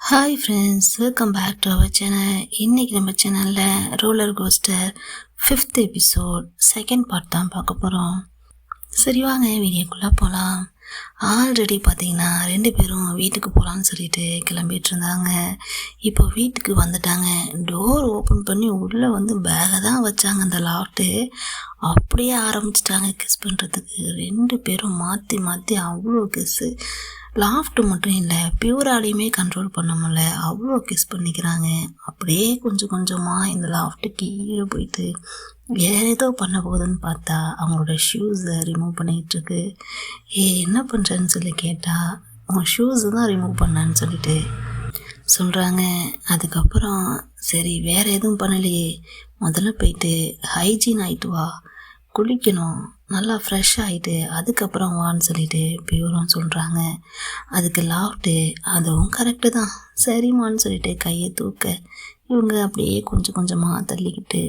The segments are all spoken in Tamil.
Hi friends, welcome back to our channel. இன்றைக்கி நம்ம சேனலில் roller coaster 5th episode second part தான் பார்க்க போகிறோம். சரி வாங்க வீடியோக்குள்ளே போகலாம். ஆல்ரெடி பார்த்தீங்கன்னா 2 பேரும் வீட்டுக்கு போகலான்னு சொல்லிட்டு கிளம்பிட்டு இருந்தாங்க. இப்போ வீட்டுக்கு வந்துட்டாங்க. டோர் ஓப்பன் பண்ணி உள்ளே வந்து பேகை தான் வச்சாங்க. அந்த லாஃப்ட்டு அப்படியே ஆரம்பிச்சிட்டாங்க கிஸ் பண்ணுறதுக்கு. 2 பேரும் மாற்றி மாற்றி அவ்வளோ கிஸ்ஸு. லாஃப்ட்டு மட்டும் இல்லை, பியூராலையுமே கண்ட்ரோல் பண்ண முடியல, அவ்வளோ கிஸ் பண்ணிக்கிறாங்க. அப்படியே கொஞ்சம் கொஞ்சமாக இந்த லாஃப்ட்டு கீழே போயிட்டு ஏதோ பண்ண போகுதுன்னு பார்த்தா அவங்களோட ஷூஸை ரிமூவ் பண்ணிகிட்ருக்கு. என்ன பண்ணுறேன்னு சொல்லி கேட்டால் உன் ஷூஸு தான் ரிமூவ் பண்ணான்னு சொல்லிட்டு சொல்கிறாங்க. அதுக்கப்புறம் சரி வேறு எதுவும் பண்ணலையே, முதல்ல போயிட்டு ஹைஜீன் ஆகிட்டு வா, குளிக்கணும், நல்லா ஃப்ரெஷ் ஆகிட்டு அதுக்கப்புறம் வான்னு சொல்லிட்டு பியூரும் சொல்கிறாங்க. அதுக்கு லாஃப்ட்டு அதுவும் கரெக்டு தான் சரிம்மான்னு சொல்லிட்டு கையை தூக்க இவங்க அப்படியே கொஞ்சம் கொஞ்சமாக தள்ளிக்கிட்டு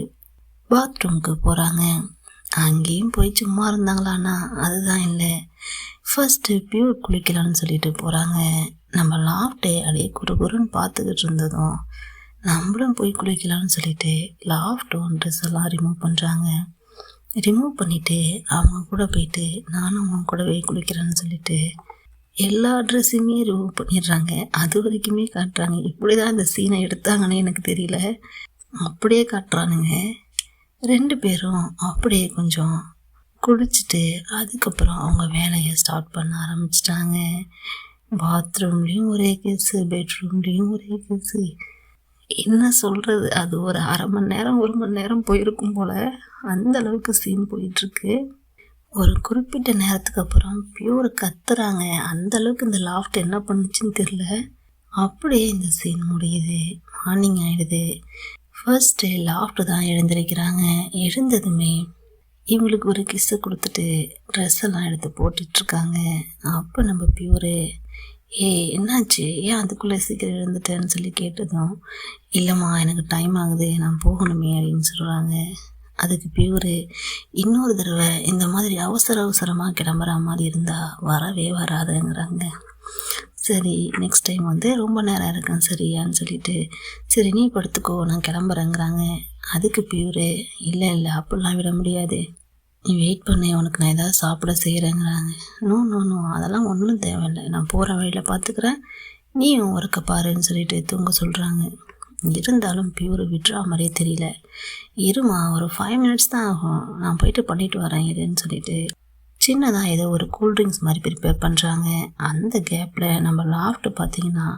பாத்ரூமுக்கு போகிறாங்க. அங்கேயும் போய் சும்மா இருந்தாங்களான்னா அதுதான் இல்லை. ஃபஸ்ட்டு பியூர் குளிக்கலான்னு சொல்லிட்டு போகிறாங்க. நம்ம லாஃப்ட்டு அப்படியே குறுகுறுன்னு பார்த்துக்கிட்டு இருந்ததும் நம்மளும் போய் குளிக்கலான்னு சொல்லிட்டு லாஃப்ட்டும் ட்ரெஸ் எல்லாம் ரிமூவ் பண்ணுறாங்க. ரிமூவ் பண்ணிவிட்டு அவங்க கூட போயிட்டு நானும் அவங்க கூடவே குளிக்கிறேன்னு சொல்லிட்டு எல்லா ட்ரெஸ்ஸுமே ரிமூவ் பண்ணிடுறாங்க. அது வரைக்குமே காட்டுறாங்க. இப்படி தான் இந்த சீனை எடுத்தாங்கன்னு எனக்கு தெரியல, அப்படியே காட்டுறானுங்க. 2 பேரும் அப்படியே கொஞ்சம் குளிச்சுட்டு அதுக்கப்புறம் அவங்க வேலையை ஸ்டார்ட் பண்ண ஆரம்பிச்சிட்டாங்க. பாத்ரூம்லேயும் ஒரே கேஸு, பெட்ரூம்லேயும் ஒரே கேஸு. என்ன சொல்கிறது, அது ஒரு அரை மணி நேரம் 1 மணி நேரம் போயிருக்கும் போல், அந்த அளவுக்கு சீன் போயிட்டுருக்கு. ஒரு குறிப்பிட்ட நேரத்துக்கு அப்புறம் பியூர் கத்துறாங்க. அந்த அளவுக்கு இந்த லாஃப்ட் என்ன பண்ணுச்சுன்னு தெரில. அப்படியே இந்த சீன் முடியுது. மார்னிங் ஆகிடுது. ஃபர்ஸ்ட்டு லாஃப்ட் தான் எழுந்திருக்கிறாங்க. எழுந்ததுமே இவங்களுக்கு ஒரு கிஸ்ஸை கொடுத்துட்டு ட்ரெஸ் எல்லாம் எடுத்து போட்டுட்ருக்காங்க. அப்போ நம்ம பியூரு என்னாச்சு, ஏன் அதுக்குள்ளே சீக்கிரம் எழுந்துட்டேன்னு சொல்லி கேட்டதும் இல்லைம்மா எனக்கு டைம் ஆகுது, நான் போகணுமே அப்படின்னு சொல்கிறாங்க. அதுக்கு பியூரு இன்னொரு தடவை இந்த மாதிரி அவசரமாக கிளம்புற மாதிரி இருந்தால் வரவே வராதுங்கிறாங்க. சரி நெக்ஸ்ட் டைம் வந்து ரொம்ப நேரம் இருக்கேன் சரியான்னு சொல்லிட்டு சரி நீ படுத்துக்கோ நான் கிளம்புறேங்கிறாங்க. அதுக்கு பியூரு இல்லை அப்படிலாம் விட முடியாது, நீ வெயிட் பண்ணி உனக்கு நான் ஏதாவது சாப்பிட செய்கிறேங்கிறாங்க. நோ அதெல்லாம் ஒன்றும் தேவையில்லை, நான் போகிற வழியில் பார்த்துக்கிறேன், நீயும் ஒர்க்க பாருன்னு சொல்லிட்டு தூங்க சொல்கிறாங்க. இருந்தாலும் பியூர் விட்றா மாதிரியே தெரியல. இருமா ஒரு 5 மினிட்ஸ் தான் ஆகும், நான் போயிட்டு பண்ணிட்டு வரேன் இருன்னு சொல்லிட்டு சின்னதாக ஏதோ ஒரு கூல்ட்ரிங்க்ஸ் மாதிரி ப்ரிப்பேர் பண்ணுறாங்க. அந்த கேப்பில் நம்ம லாஃப்ட்டு பார்த்திங்கன்னா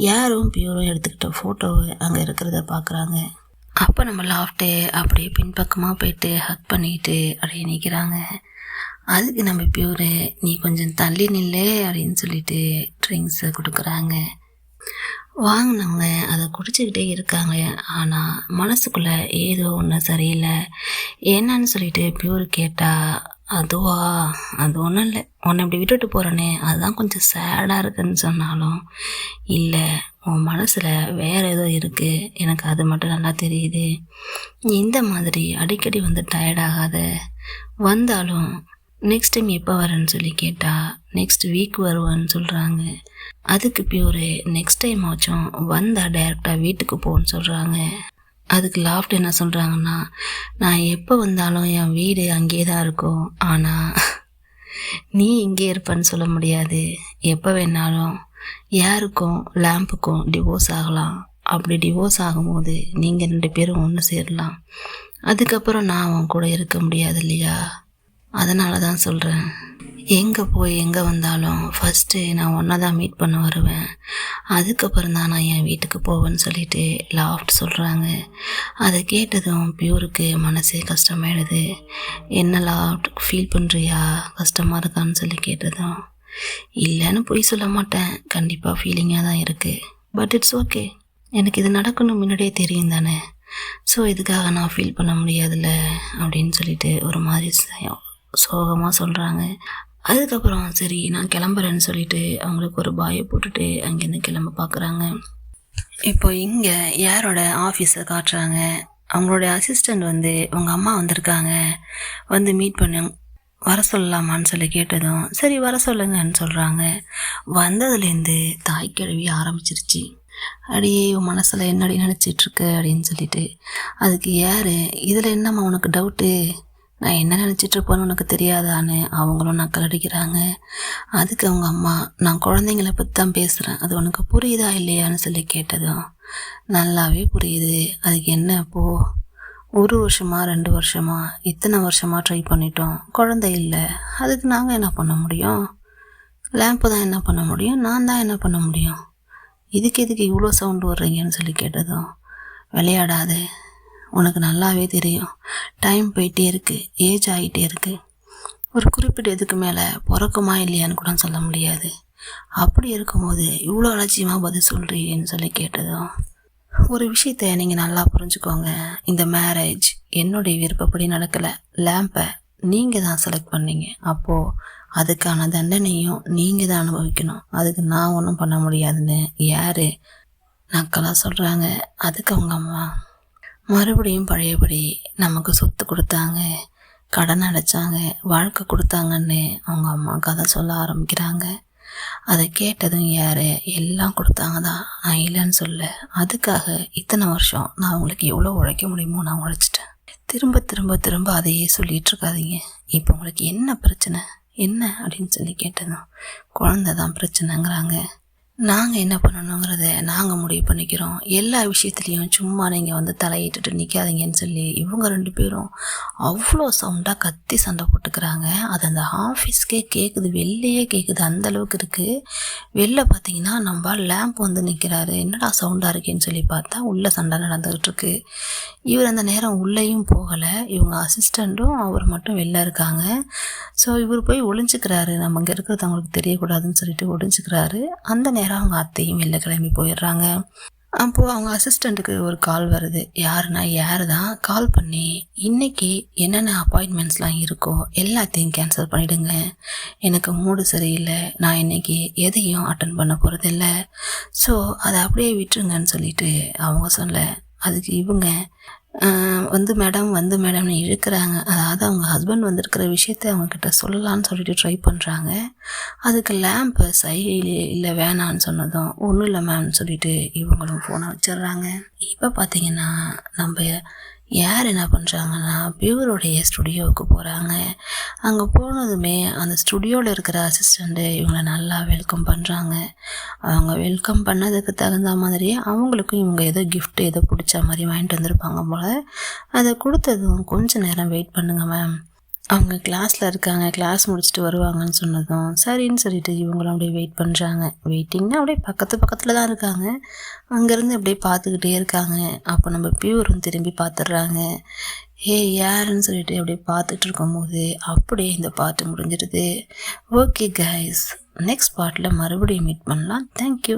யாரும் பியூரும் எடுத்துக்கிட்ட ஃபோட்டோவை அங்கே இருக்கிறத பார்க்குறாங்க. அப்போ நம்ம லாஃப்ட்டு அப்படியே பின்பக்கமாக போயிட்டு ஹக் பண்ணிக்கிட்டு அப்படியே நிற்கிறாங்க. அதுக்கு நம்ம பியூரு நீ கொஞ்சம் தள்ளி நில்லே அப்படின்னு சொல்லிட்டு ட்ரிங்க்ஸை கொடுக்குறாங்க. வாங்கினவங்க அதை குடிச்சிக்கிட்டே இருக்காங்க. ஆனால் மனசுக்குள்ளே ஏதோ ஒன்று சரியில்லை. என்னன்னு சொல்லிட்டு பியூர் கேட்டால் அதுவா அது ஒன்றும் இல்லை, உன்னை இப்படி விட்டுட்டு போகிறேனே அதுதான் கொஞ்சம் சேடாக இருக்குன்னு சொன்னாலும் இல்லை உன் மனசில் வேறு ஏதோ இருக்குது, எனக்கு அது மட்டும் நல்லா தெரியுது. இந்த மாதிரி அடிக்கடி வந்து டயர்டாகாத, வந்தாலும் நெக்ஸ்ட் டைம் எப்போ வரேன்னு சொல்லி கேட்டால் நெக்ஸ்ட் வீக் வருவான்னு சொல்கிறாங்க. அதுக்கு பியூரு நெக்ஸ்ட் டைம் ஆச்சும் வந்தால் டைரெக்டாக வீட்டுக்கு போன்னு சொல்கிறாங்க. அதுக்கு லாஃப்ட் என்ன சொல்கிறாங்கன்னா நான் எப்போ வந்தாலும் என் வீடு அங்கேயே தான் இருக்கும், ஆனால் நீ இங்கே இருப்பேன்னு சொல்ல முடியாது, எப்போ வேணாலும் யாருக்கும் லேம்புக்கும் டிவோர்ஸ் ஆகலாம், அப்படி டிவோர்ஸ் ஆகும்போது நீங்கள் 2 பேரும் ஒன்று சேரலாம், அதுக்கப்புறம் நான் அவன் கூட இருக்க முடியாது இல்லையா, அதனால தான் சொல்கிறேன், எங்கே வந்தாலும் ஃபஸ்ட்டு நான் ஒன்றா தான் மீட் பண்ண வருவேன், அதுக்கப்புறம் தான் நான் என் வீட்டுக்கு போவேன்னு சொல்லிட்டு லாஃப்ட் சொல்கிறாங்க. அதை கேட்டதும் பியூருக்கு மனசே கஷ்டமாயிடுது. என்ன லாஃப்ட் ஃபீல் பண்ணுறியா, கஷ்டமாக இருக்கான்னு சொல்லி கேட்டதும் இல்லைன்னு பொய் சொல்ல மாட்டேன், கண்டிப்பாக ஃபீலிங்காக தான் இருக்குது, பட் இட்ஸ் ஓகே, எனக்கு இது நடக்கணும் முன்னாடியே தெரியும் தானே, ஸோ இதுக்காக நான் ஃபீல் பண்ண முடியாதுல்ல அப்படின்னு சொல்லிட்டு ஒரு மாதிரி சோகமாக சொல்கிறாங்க. அதுக்கப்புறம் சரி நான் கிளம்புறேன்னு சொல்லிட்டு அவங்களுக்கு ஒரு பாயை போட்டுட்டு அங்கேருந்து கிளம்ப பார்க்குறாங்க. இப்போ இங்கே யாரோட ஆஃபீஸை காட்டுறாங்க. அவங்களோட அசிஸ்டண்ட் வந்து உங்கள் அம்மா வந்திருக்காங்க, வந்து மீட் பண்ண வர சொல்லலாமான்னு சொல்லி கேட்டதும் சரி வர சொல்லுங்கன்னு சொல்கிறாங்க. வந்ததுலேருந்து தாய் கிழவி ஆரம்பிச்சிருச்சு. அடியே உன் மனசில் என்னடி நினச்சிட்ருக்க அப்படின்னு சொல்லிட்டு. அதுக்கு யார், இதில் என்னம்மா உனக்கு டவுட்டு, நான் என்ன நினச்சிட்ருப்பேன்னு உனக்கு தெரியாதான்னு அவங்களும் நக்கல் அடிக்கிறாங்க. அதுக்கு அவங்க அம்மா, நான் குழந்தைங்கள பற்றி தான் பேசுகிறேன், அது உனக்கு புரியுதா இல்லையான்னு சொல்லி கேட்டதும், நல்லாவே புரியுது, அதுக்கு என்ன இப்போது, 1 வருஷமா 2 வருஷமா இத்தனை வருஷமாக ட்ரை பண்ணிட்டோம், குழந்தை இல்லை, அதுக்கு நாங்கள் என்ன பண்ண முடியும், லேம்பு தான் என்ன பண்ண முடியும், நான் தான் என்ன பண்ண முடியும், இதுக்கு எதுக்கு இவ்வளோ சவுண்டு வர்றீங்கன்னு சொல்லி கேட்டதும், விளையாடாத, உனக்கு நல்லாவே தெரியும், டைம் போயிட்டே இருக்குது, ஏஜ் ஆகிட்டே இருக்குது, ஒரு குறிப்பிட்ட இதுக்கு மேலே பிறக்குமா இல்லையான்னு கூட சொல்ல முடியாது, அப்படி இருக்கும்போது இவ்வளோ அலட்சியமாக பதில் சொல்கிறீங்கன்னு சொல்லி கேட்டதும், ஒரு விஷயத்த நீங்கள் நல்லா புரிஞ்சுக்கோங்க, இந்த மேரேஜ் என்னுடைய விருப்பப்படி நடக்கலை, லேம்பை நீங்கள் தான் செலக்ட் பண்ணீங்க, அப்போது அதுக்கான தண்டனையும் நீங்கள் தான் அனுபவிக்கணும், அதுக்கு நான் ஒன்றும் பண்ண முடியாதுன்னு யார் நக்கலாக சொல்கிறாங்க. அதுக்கு அவங்க அம்மா, மறுபடியும் பழையபடி நமக்கு சொத்து கொடுத்தாங்க, கடன் அடைச்சாங்க, வாழ்க்கை கொடுத்தாங்கன்னு அவங்க அம்மா கதை சொல்ல ஆரம்பிக்கிறாங்க. அதை கேட்டதும் யார், எல்லாம் கொடுத்தாங்க தான், நான் இல்லைன்னு சொல்ல, அதுக்காக இத்தனை வருஷம் நான் உங்களுக்கு எவ்வளோ உழைக்க முடியுமோ நான் உழைச்சிட்டேன், திரும்ப திரும்ப திரும்ப அதையே சொல்லிகிட்டு இருக்காதீங்க, இப்போ உங்களுக்கு என்ன பிரச்சனை என்ன அப்படின்னு சொல்லி கேட்டதும், குழந்தை தான் பிரச்சனைங்கிறாங்க, நாங்கள் என்ன பண்ணணுங்கிறத நாங்கள் முடிவு பண்ணிக்கிறோம், எல்லா விஷயத்துலேயும் சும்மா நீங்கள் வந்து தலையிட்டுட்டு நிற்காதீங்கன்னு சொல்லி இவங்க 2 பேரும் அவ்வளோ சவுண்டாக கத்தி சண்டை போட்டுக்கிறாங்க. அது அந்த ஆஃபீஸ்க்கே கேட்குது, வெளிலையே கேட்குது, அந்தளவுக்கு இருக்குது. வெளில பார்த்தீங்கன்னா நம்ம லேம்ப் வந்து நிற்கிறாரு, என்னடா சவுண்டாக இருக்கேன்னு சொல்லி பார்த்தா உள்ளே சண்டை நடந்துக்கிட்டு இருக்கு. இவர் அந்த நேரம் உள்ளேயும் போகலை, இவங்க அசிஸ்டண்ட்டும் அவர் மட்டும் வெளில இருக்காங்க. ஸோ இவர் போய் ஒளிஞ்சிக்கிறாரு, நம்ம இங்கே இருக்கிறது அவங்களுக்கு தெரியக்கூடாதுன்னு சொல்லிட்டு ஒளிஞ்சிக்கிறாரு. அந்த நேரம் அவங்க அத்தையும் வெளில கிளம்பி போயிடுறாங்க. அப்போது அவங்க அசிஸ்டண்ட்டுக்கு ஒரு கால் வருது. யார் தான் கால் பண்ணி, இன்றைக்கி என்னென்ன அப்பாயின்மெண்ட்ஸ்லாம் இருக்கோ எல்லாத்தையும் கேன்சல் பண்ணிவிடுங்க, எனக்கு மூடு சரியில்லை, நான் இன்றைக்கி எதையும் அட்டன் பண்ண போகிறதில்ல, ஸோ அதை அப்படியே விட்டுருங்கன்னு சொல்லிட்டு அவங்க சொல்ல, அதுக்கு இவங்க வந்து மேடம்னு இழுக்கிறாங்க. அதாவது அவங்க ஹஸ்பண்ட் வந்திருக்கிற விஷயத்த அவங்கக்கிட்ட சொல்லலான்னு சொல்லிட்டு ட்ரை பண்ணுறாங்க. அதுக்கு லேம்பு சைடிலே இல்லை வேணான்னு சொன்னதும், ஒன்றும் இல்லை மேம்னு சொல்லிட்டு இவங்களும் ஃபோனை வச்சிடுறாங்க. இப்போ பார்த்தீங்கன்னா நம்ம யார் என்ன பண்ணுறாங்கன்னா பியூரோடைய ஸ்டுடியோவுக்கு போகிறாங்க. அங்கே போனதுமே அந்த ஸ்டுடியோவில் இருக்கிற அசிஸ்டண்ட்டு இவங்களை நல்லா வெல்கம் பண்ணுறாங்க. அவங்க வெல்கம் பண்ணதுக்கு தகுந்த மாதிரியே அவங்களுக்கும் இவங்க ஏதோ கிஃப்ட் ஏதோ பிடிச்ச மாதிரி வாங்கிட்டு வந்திருப்பாங்க போல். அதை கொடுத்ததும், கொஞ்சம் நேரம் வெயிட் பண்ணுங்க மேம், அவங்க கிளாஸில் இருக்காங்க, கிளாஸ் முடிச்சுட்டு வருவாங்கன்னு சொன்னதும் சரின்னு சொல்லிட்டு இவங்களும் அப்படியே வெயிட் பண்ணுறாங்க. வெயிட்டிங்னா அப்படியே பக்கத்தில் தான் இருக்காங்க. அங்கேருந்து அப்படியே பார்த்துக்கிட்டே இருக்காங்க. அப்போ நம்ம பியூரும் திரும்பி பார்த்துடுறாங்க. யாருன்னு சொல்லிட்டு அப்படியே பார்த்துட்டு இருக்கும்போது அப்படியே இந்த பாட்டு முடிஞ்சிடுது. ஓகே கைஸ், நெக்ஸ்ட் பார்ட்டில் மறுபடியும் மீட் பண்ணலாம். தேங்க்யூ.